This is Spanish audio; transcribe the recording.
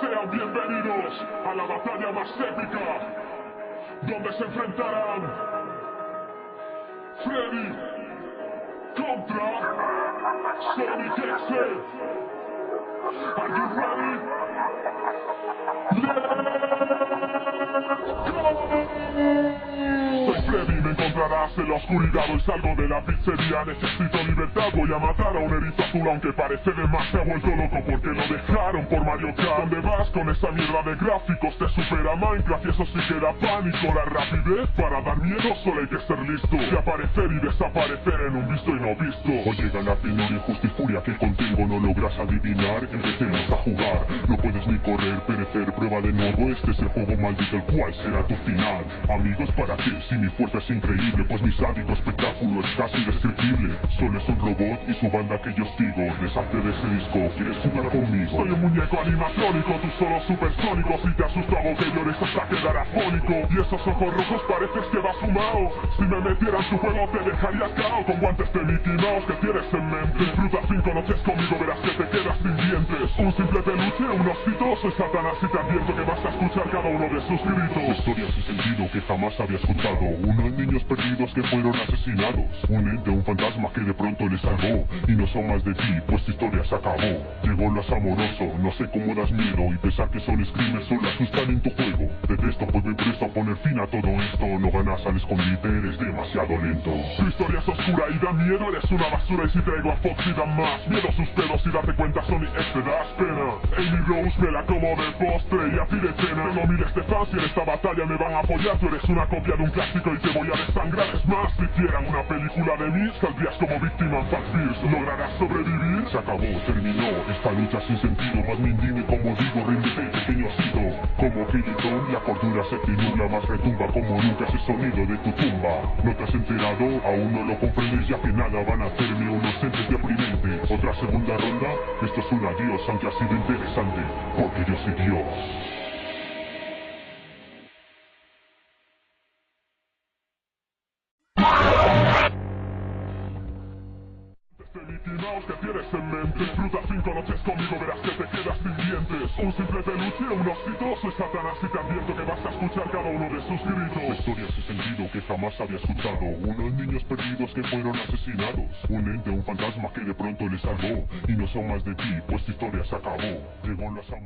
Sean bienvenidos a la batalla más épica, donde se enfrentarán Freddy contra Sonic X. Are you ready? Let's go! Soy Freddy, me encontrarás en la oscuridad. Hoy salgo de la pizzería, necesito libertad. Voy a matar a un erizo azul, aunque parece de más. Se ha vuelto loco porque lo dejaron por Mario Kart. ¿Dónde vas con esa mierda de gráficos? Te supera Minecraft y eso sí que da pánico. La rapidez para dar miedo solo hay que ser listo. De aparecer y desaparecer en un visto y no visto. Hoy llega la penuria, injusta y furia que contengo. No logras adivinar, empecemos a jugar. No puedes ni correr, perecer, prueba de nuevo. Este es el juego maldito, el cual será tu final. Amigos, ¿para qué? Si mi fuerza es increíble, pues mi sádico espectáculo es casi indescriptible. Solo es un robot y su banda que yo sigo. Deshazte de ese disco, ¿quieres jugar conmigo? Soy un muñeco animatrónico, tú solo supersónico. Si te asusto hago que llores hasta quedar afónico. Y esos ojos rojos pareces que vas fumado. Si me metiera en tu juego te dejaría cao. Con guantes de Mickey Mouse que tienes en mente. Disfruta 5 noches conmigo, verás que te quedas sin dientes. Un simple peluche, un osito. Soy Satanás y te advierto que vas a escuchar cada uno de sus gritos. Historias sin sentido que jamás había escuchado. Unos niños perdidos que fueron asesinados. Un ente, un fantasma que de pronto les salvó. Y no son más de ti, pues tu historia se acabó. Llegó lo asamoroso, no sé cómo das miedo. Y pensar que son screamers solo asustan en tu juego. Detesto, pues me presto a poner fin a todo esto. No ganas al escondite, eres demasiado lento. Tu historia es oscura y da miedo, eres una basura. Y si traigo a Foxy dan más miedo sus pedos. Y date cuenta, Sonic X te das pena. Amy Rose me la como de postre y a ti de cena. Tengo miles de fans y en esta batalla me van a apoyar. Tú eres una copia de un clásico y te voy a desangrar. Es más, si hicieran una película de mí, saldrías como víctima en Fast Fears. ¿Lograrás sobrevivir? Se acabó, terminó esta lucha sin sentido. Más me indigno, como digo, ríndete, pequeño osito. Como Kiritón, la cordura se te nubla. Más retumba como nunca ese sonido de tu tumba. ¿No te has enterado? Aún no lo comprendes, ya que nada van a hacerme unos entes deprimentes. Otra segunda ronda, esto es un adiós, aunque ha sido interesante, porque yo soy Dios. Que tienes en mente. Disfruta 5 noches conmigo, verás que te quedas sin dientes. Un simple peluche, un osito. Soy Satanás y te advierto que vas a escuchar cada uno de sus gritos. Historias sin sentido que jamás había escuchado. Unos niños perdidos que fueron asesinados. Un ente, un fantasma que de pronto les salvó. Y no son más de ti, pues tu historia se acabó. Llegó la